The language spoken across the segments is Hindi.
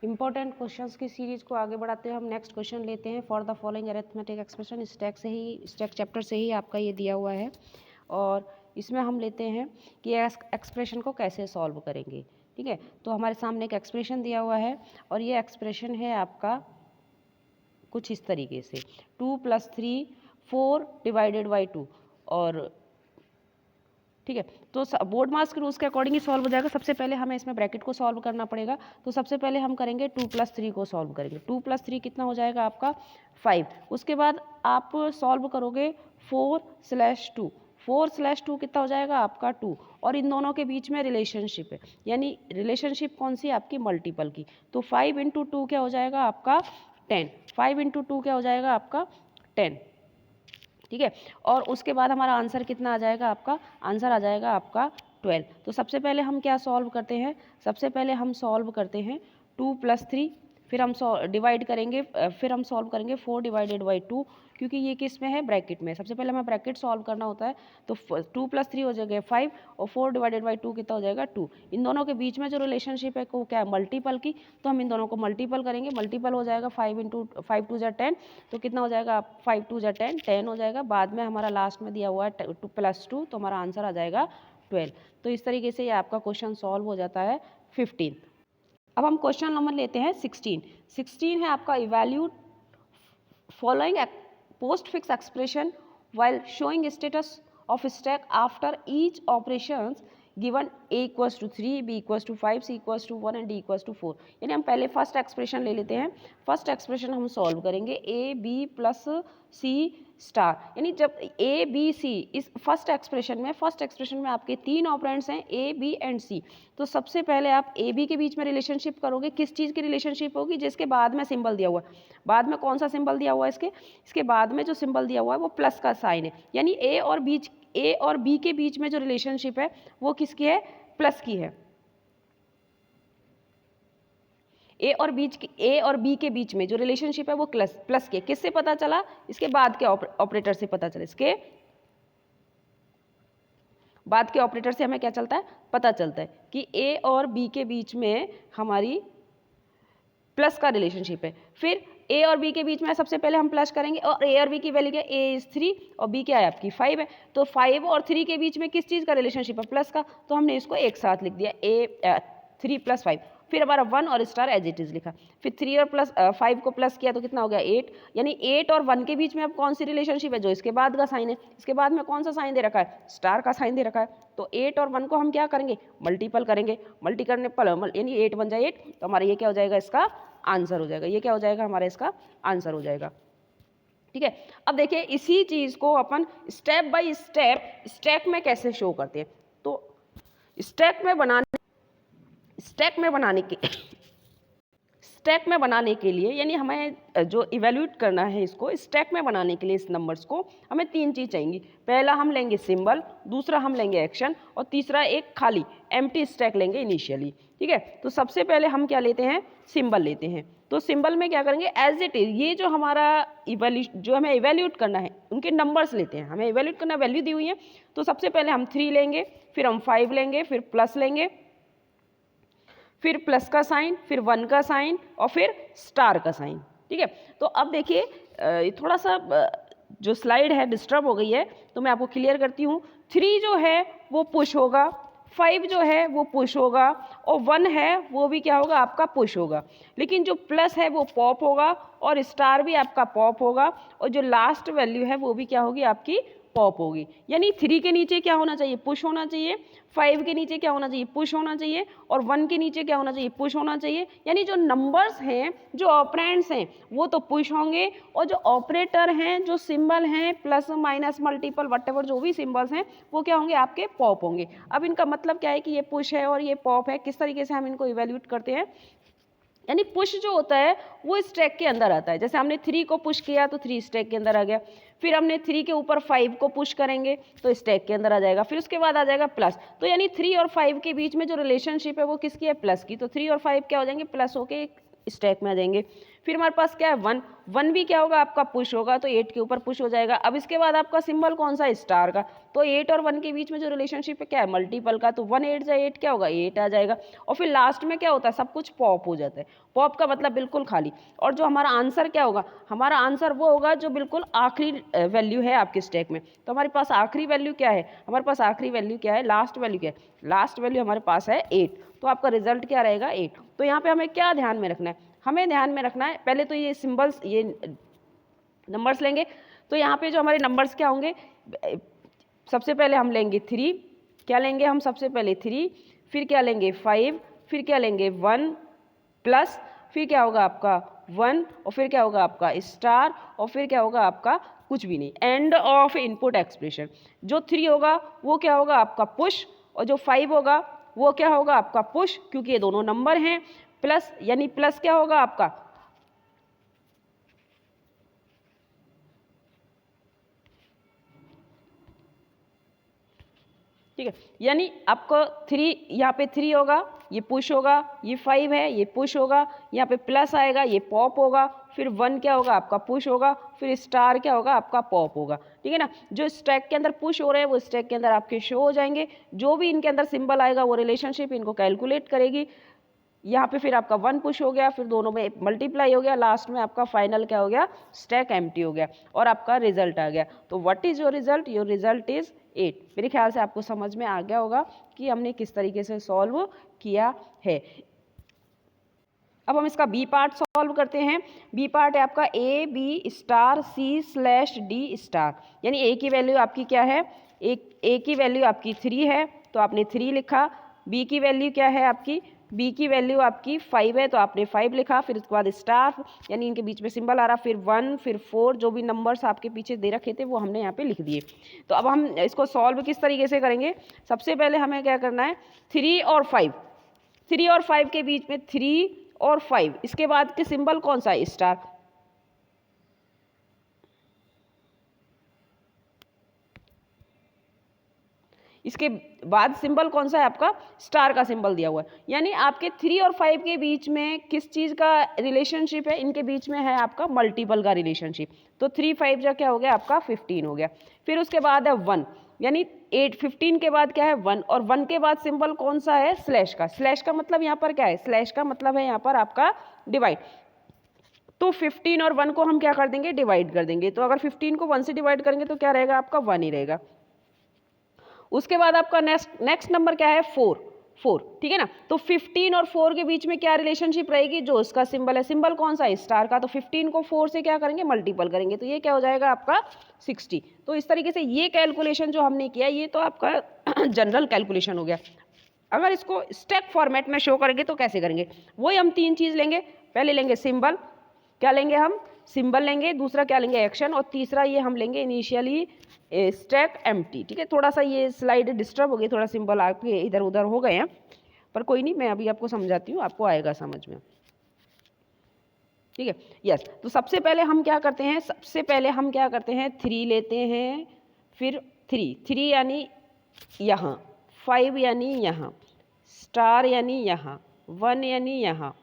इंपॉर्टेंट क्वेश्चंस की सीरीज को आगे बढ़ाते हुए हम नेक्स्ट क्वेश्चन लेते हैं। For the following arithmetic expression, stack chapter से ही आपका ये दिया हुआ है और इसमें हम लेते हैं कि एक्सप्रेशन को कैसे सॉल्व करेंगे। ठीक है, तो हमारे सामने एक एक्सप्रेशन दिया हुआ है और ये एक्सप्रेशन है आपका कुछ इस तरीके से 2 + 3 4 डिवाइडेड बाई 2 और ठीक है, तो बोर्ड मास के रूल्स के अकॉर्डिंग ही सॉल्व हो जाएगा। सबसे पहले हमें इसमें ब्रैकेट को सॉल्व करना पड़ेगा। तो सबसे पहले हम करेंगे 2 + 3 को सॉल्व करेंगे। 2 + 3 कितना हो जाएगा आपका 5। उसके बाद आप सॉल्व करोगे 4/2। 4/2 कितना हो जाएगा आपका 2 और इन दोनों के बीच में रिलेशनशिप है, यानी रिलेशनशिप कौन सी आपकी मल्टीपल की। तो 5 × 2 क्या हो जाएगा आपका 10। 5 × 2 क्या हो जाएगा आपका 10। ठीक है, और उसके बाद हमारा आंसर कितना आ जाएगा आपका, आंसर आ जाएगा आपका 12। तो सबसे पहले हम क्या सॉल्व करते हैं, सबसे पहले हम सॉल्व करते हैं 2 + 3, फिर हम डिवाइड करेंगे, फिर हम सॉल्व करेंगे 4 डिवाइडेड बाई 2, क्योंकि ये किस में है, ब्रैकेट में। सबसे पहले हमें ब्रैकेट सॉल्व करना होता है। तो 2 + 3 हो जाएगा 5 और 4 डिवाइडेड बाई 2 कितना हो जाएगा 2। इन दोनों के बीच में जो रिलेशनशिप है वो क्या है, मल्टीपल की। तो हम इन दोनों को मल्टीपल करेंगे, मल्टीपल हो जाएगा 5 × 5 2 = 10। तो कितना हो जाएगा 5 2 = 10, 10 हो जाएगा। बाद में हमारा लास्ट में दिया हुआ है 2 + 2, तो हमारा आंसर आ जाएगा 12। तो इस तरीके से ये आपका क्वेश्चन सॉल्व हो जाता है 15। अब हम क्वेश्चन नंबर लेते हैं 16। 16 है आपका evaluate following postfix expression while showing status of stack after each operations given a = 3, b = 5, c = 1 and d = 4। यानी हम पहले फर्स्ट एक्सप्रेशन ले लेते हैं। फर्स्ट एक्सप्रेशन हम सॉल्व करेंगे a b + c स्टार, यानी जब a b c इस फर्स्ट एक्सप्रेशन में आपके 3 ऑपरेंड्स हैं a b एंड c। तो सबसे पहले आप a b के बीच में रिलेशनशिप करोगे। किस चीज़ की रिलेशनशिप होगी, जिसके बाद में सिंबल दिया हुआ है। बाद में कौन सा सिंबल दिया हुआ है, इसके बाद में जो सिंबल दिया हुआ है वो प्लस का साइन है, यानी ए और बी के बीच में जो रिलेशनशिप है वो किसकी है, प्लस की है। ए और बी के बीच में जो रिलेशनशिप है वो प्लस की है। किससे पता चला, इसके बाद के ऑपरेटर से पता चला। इसके बाद के ऑपरेटर से हमें क्या चलता है, पता चलता है कि ए और बी के बीच में हमारी प्लस का रिलेशनशिप है। फिर ए और बी के बीच में सबसे पहले हम प्लस करेंगे और ए और बी की वैल्यू क्या, ए इज 3 और बी क्या है आपकी 5 है। तो 5 और 3 के बीच में किस चीज़ का रिलेशनशिप है, प्लस का। तो हमने इसको एक साथ लिख दिया 3 + 5। फिर हमारा 1 और स्टार एज इट इज लिखा। फिर 3 और 5 को प्लस किया तो कितना हो गया 8, यानी 8 और 1 के बीच में अब कौन सी रिलेशनशिप है, जो इसके बाद का साइन है। इसके बाद में कौन सा साइन दे रखा है, स्टार का साइन दे रखा है। तो 8 और 1 को हम क्या करेंगे, मल्टीपल करेंगे। मल्टी करने पर यानी 8 × 1 = 8, तो हमारा ये क्या हो जाएगा, इसका आंसर हो जाएगा। ये क्या हो जाएगा हमारा, इसका आंसर हो जाएगा। ठीक है, अब देखिए इसी चीज़ को अपन स्टेप बाय स्टेप स्टैक में कैसे शो करते हैं। तो स्टैक में बनाने के लिए यानी हमें जो इवेल्यूट करना है इसको, स्टैक में बनाने के लिए इस नंबर्स को हमें 3 चीज़ चाहिए। पहला हम लेंगे सिंबल, दूसरा हम लेंगे एक्शन और तीसरा एक खाली एम्प्टी स्टैक लेंगे इनिशियली। ठीक है, तो सबसे पहले हम क्या लेते हैं, सिंबल लेते हैं। तो सिंबल में क्या करेंगे, एज इट इज ये जो हमारा जो हमें इवेल्यूट करना है उनके नंबर्स लेते हैं। हमें इवेल्यूट करना, वैल्यू दी हुई है। तो सबसे पहले हम 3 लेंगे, फिर हम 5 लेंगे, फिर प्लस लेंगे, फिर प्लस का साइन, फिर 1 का साइन और फिर स्टार का साइन। ठीक है, तो अब देखिए थोड़ा सा जो स्लाइड है डिस्टर्ब हो गई है, तो मैं आपको क्लियर करती हूँ। 3 जो है वो पुश होगा, 5 जो है वो पुश होगा और 1 है वो भी क्या होगा, आपका पुश होगा। लेकिन जो प्लस है वो पॉप होगा और स्टार भी आपका पॉप होगा और जो लास्ट वैल्यू है वो भी क्या होगी, आपकी पॉप होगी। यानी 3 के नीचे क्या होना चाहिए, पुश होना चाहिए। 5 के नीचे क्या होना चाहिए, पुश होना चाहिए। और 1 के नीचे क्या होना चाहिए, पुश होना चाहिए। यानी जो नंबर्स हैं, जो ऑपरेंड्स हैं वो तो पुश होंगे और जो ऑपरेटर हैं, जो सिंबल हैं प्लस माइनस मल्टीपल वटेवर जो भी सिंबल्स हैं वो क्या होंगे, आपके पॉप होंगे। अब इनका मतलब क्या है कि ये पुश है और ये पॉप है। किस तरीके से हम इनको इवेल्यूट करते हैं, यानी पुश जो होता है वो स्टैक के अंदर आता है। जैसे हमने 3 को पुश किया तो 3 स्टैक के अंदर आ गया। फिर हमने 3 के ऊपर 5 को पुश करेंगे तो स्टैक के अंदर आ जाएगा। फिर उसके बाद आ जाएगा प्लस। तो यानी 3 और 5 के बीच में जो रिलेशनशिप है वो किसकी है, प्लस की। तो 3 और 5 क्या हो जाएंगे, प्लस होके एक स्टैक में आ जाएंगे। फिर हमारे पास क्या है 1, 1 भी क्या होगा आपका पुश होगा तो 8 के ऊपर पुश हो जाएगा। अब इसके बाद आपका सिंबल कौन सा है, स्टार का, तो 8 और 1 के बीच में जो रिलेशनशिप है क्या है, मल्टीपल का, तो 1 8 8 क्या होगा 8 आ जाएगा। और फिर लास्ट में क्या होता है, सब कुछ पॉप हो जाता है। पॉप का मतलब बिल्कुल खाली। और जो हमारा आंसर क्या होगा, हमारा आंसर वो होगा जो बिल्कुल आखिरी वैल्यू है आपके स्टैक में। तो हमारे पास आखिरी वैल्यू क्या है, हमारे पास आखिरी वैल्यू क्या है, लास्ट वैल्यू क्या है, लास्ट वैल्यू हमारे पास है 8। तो आपका रिजल्ट क्या रहेगा 8। तो यहाँ पे हमें क्या ध्यान में रखना है, हमें ध्यान में रखना है पहले तो ये सिंबल्स, ये नंबर्स लेंगे। तो यहाँ पे जो हमारे नंबर्स क्या होंगे, सबसे पहले हम लेंगे 3, क्या लेंगे हम सबसे पहले 3, फिर क्या लेंगे 5, फिर क्या लेंगे 1 प्लस, फिर क्या होगा आपका 1, और फिर क्या होगा आपका स्टार, और फिर क्या होगा आपका कुछ भी नहीं, एंड ऑफ इनपुट एक्सप्रेशन। जो 3 होगा वो क्या होगा आपका पुश, और जो 5 होगा वो क्या होगा आपका पुश, क्योंकि ये दोनों नंबर हैं, प्लस यानी प्लस क्या होगा आपका, ठीक है, यानी आपको 3, यहाँ पे 3 होगा ये पुश होगा, ये 5 है ये पुश होगा, यहाँ पे प्लस आएगा ये पॉप होगा, फिर 1 क्या होगा आपका पुश होगा, फिर स्टार क्या होगा आपका पॉप होगा, ठीक है ना। जो स्टैक के अंदर पुश हो रहे हैं वो स्टैक के अंदर आपके शो हो जाएंगे, जो भी इनके अंदर सिंबल आएगा वो रिलेशनशिप इनको कैलकुलेट करेगी। यहाँ पे फिर आपका 1 पुश हो गया, फिर दोनों में मल्टीप्लाई हो गया, लास्ट में आपका फाइनल क्या हो गया, स्टैक एम्प्टी हो गया, और आपका रिजल्ट आ गया। तो what is your result, your result is 8। मेरे ख्याल से आपको समझ में आ गया होगा कि हमने किस तरीके से सॉल्व किया है। अब हम इसका बी पार्ट सॉल्व करते हैं। बी पार्ट है आपका A B star C slash D star, यानी ए की वैल्यू आपकी क्या है, ए की वैल्यू आपकी 3 है तो आपने 3 लिखा, बी की वैल्यू क्या है आपकी, बी की वैल्यू आपकी 5 है तो आपने 5 लिखा, फिर उसके बाद स्टार यानी इनके बीच में सिंबल आ रहा, फिर 1 फिर 4, जो भी नंबर्स आपके पीछे दे रखे थे वो हमने यहाँ पे लिख दिए। तो अब हम इसको सॉल्व किस तरीके से करेंगे, सबसे पहले हमें क्या करना है, 3 और 5, 3 और 5 के बीच में 3 और 5, इसके बाद के सिंबल कौन सा है, स्टार। इसके बाद सिंबल कौन सा है आपका, स्टार का सिंबल दिया हुआ है। यानी आपके 3 और 5 के बीच में किस चीज़ का रिलेशनशिप है, इनके बीच में है आपका मल्टीपल का रिलेशनशिप। तो 3 5 जो क्या हो गया आपका 15 हो गया। फिर उसके बाद है 1, यानी 8 15 के बाद क्या है 1, और 1 के बाद सिंबल कौन सा है, स्लैश का। स्लैश का मतलब यहाँ पर क्या है, स्लैश का मतलब है यहाँ पर आपका डिवाइड। तो 15 और 1 को हम क्या कर देंगे, डिवाइड कर देंगे। तो अगर 15 को 1 से डिवाइड करेंगे तो क्या रहेगा आपका 1 ही रहेगा। उसके बाद आपका नेक्स्ट नंबर क्या है 4, ठीक है ना। तो 15 और 4 के बीच में क्या रिलेशनशिप रहेगी, जो उसका सिंबल है, सिंबल कौन सा है, स्टार का। तो 15 को 4 से क्या करेंगे, मल्टीपल करेंगे, तो ये क्या हो जाएगा आपका 60। तो इस तरीके से ये कैलकुलेशन जो हमने किया ये तो आपका जनरल कैलकुलेशन हो गया। अगर इसको स्टेप फॉर्मेट में शो करेंगे तो कैसे करेंगे, वही हम 3 चीज़ लेंगे। पहले लेंगे सिंबल, क्या लेंगे हम, सिंबल लेंगे, दूसरा क्या लेंगे एक्शन, और तीसरा ये हम लेंगे इनिशियली स्टैक एम्प्टी। ठीक है, थोड़ा सा ये स्लाइड डिस्टर्ब हो गई, थोड़ा सिंबल आपके इधर उधर हो गए हैं, पर कोई नहीं, मैं अभी आपको समझाती हूँ, आपको आएगा समझ में। ठीक है, यस। तो सबसे पहले हम क्या करते हैं, सबसे पहले हम क्या करते हैं, 3 लेते हैं, फिर 3 यानी यहाँ, 5 यानी यहाँ, स्टार यानी यहाँ, 1 यानी यहाँ,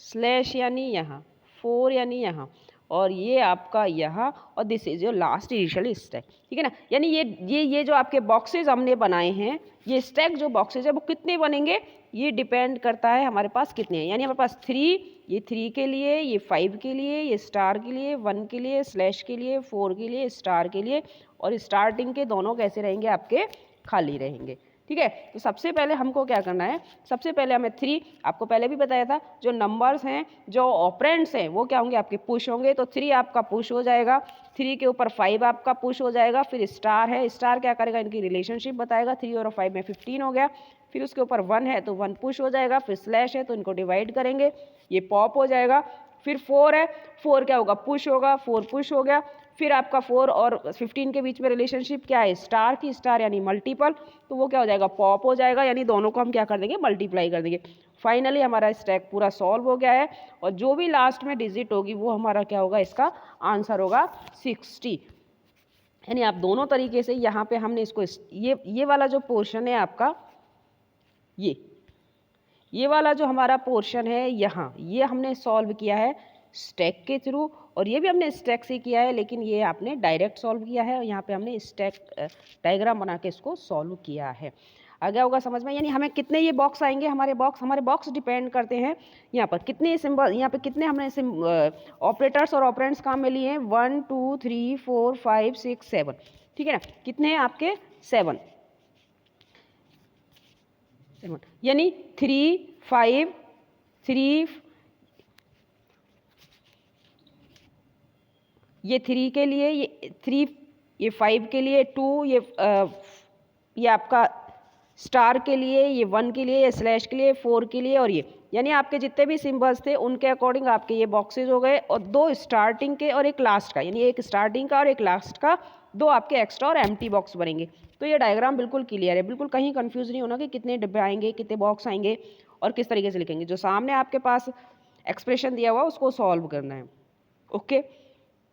स्लैश यानी यहाँ, 4 यानी यहाँ, और ये आपका यहाँ, और this is your last initial stack. ठीक है ना। यानी ये जो आपके बॉक्सेज हमने बनाए हैं, ये स्टैक जो बॉक्सेज है वो कितने बनेंगे, ये डिपेंड करता है हमारे पास कितने हैं। यानी हमारे पास 3, ये 3 के लिए, ये 5 के लिए, ये स्टार के लिए, 1 के लिए, स्लैश के लिए, 4 के लिए, स्टार के लिए, और स्टार्टिंग के दोनों कैसे रहेंगे आपके, खाली रहेंगे। ठीक है। तो सबसे पहले हमको क्या करना है, सबसे पहले हमें 3, आपको पहले भी बताया था, जो नंबर्स हैं, जो ऑपरेंड्स हैं, वो क्या होंगे आपके पुश होंगे। तो 3 आपका पुश हो जाएगा, 3 के ऊपर 5 आपका पुश हो जाएगा, फिर स्टार है, स्टार क्या करेगा, इनकी रिलेशनशिप बताएगा, 3 और 5 में 15 हो गया, फिर उसके ऊपर 1 है तो 1 पुश हो जाएगा, फिर स्लैश है तो इनको डिवाइड करेंगे, ये पॉप हो जाएगा, फिर 4 है, 4 क्या होगा, पुश होगा, 4 पुश हो गया, फिर आपका 4 और 15 के बीच में रिलेशनशिप क्या है, स्टार की, स्टार यानी मल्टीपल, तो वो क्या हो जाएगा, पॉप हो जाएगा, यानी दोनों को हम क्या कर देंगे, मल्टीप्लाई कर देंगे। फाइनली हमारा स्टैक पूरा सॉल्व हो गया है, और जो भी लास्ट में डिजिट होगी वो हमारा क्या होगा, इसका आंसर होगा 60। यानी आप दोनों तरीके से यहाँ पे हमने इसको ये वाला जो पोर्शन है आपका, ये वाला जो हमारा पोर्शन है यहाँ, ये हमने सॉल्व किया है स्टैक के थ्रू, और ये भी हमने स्टैक से किया है, लेकिन ये आपने डायरेक्ट सॉल्व किया है और यहाँ पे हमने स्टैक डायग्राम बना के इसको सॉल्व किया है। आ गया होगा समझ में? यानी हमें कितने ये बॉक्स आएंगे, हमारे बॉक्स डिपेंड करते हैं यहाँ पर कितने सिंबल, यहाँ पे कितने हमने ऑपरेटर्स और ऑपरेंड्स काम में लिए हैं, 1 2 3 4 5 6 7, ठीक है ना? कितने हैं आपके? 7, यानी 3 5 3, ये 3 के लिए, ये 3, ये 5 के लिए, 2, ये आपका स्टार के लिए, ये 1 के लिए, ये स्लैश के लिए, 4 के लिए, और ये, यानी आपके जितने भी सिंबल्स थे उनके अकॉर्डिंग आपके ये बॉक्सेज हो गए, और 2 स्टार्टिंग के और एक लास्ट का, यानी एक स्टार्टिंग का और एक लास्ट का, 2 आपके एक्स्ट्रा और एम्प्टी बॉक्स बनेंगे। तो ये डायग्राम बिल्कुल क्लियर है, बिल्कुल कहीं कंफ्यूज नहीं होना कि कितने डिब्बे आएंगे, कितने बॉक्स आएंगे और किस तरीके से लिखेंगे। जो सामने आपके पास एक्सप्रेशन दिया हुआ उसको सॉल्व करना है। ओके।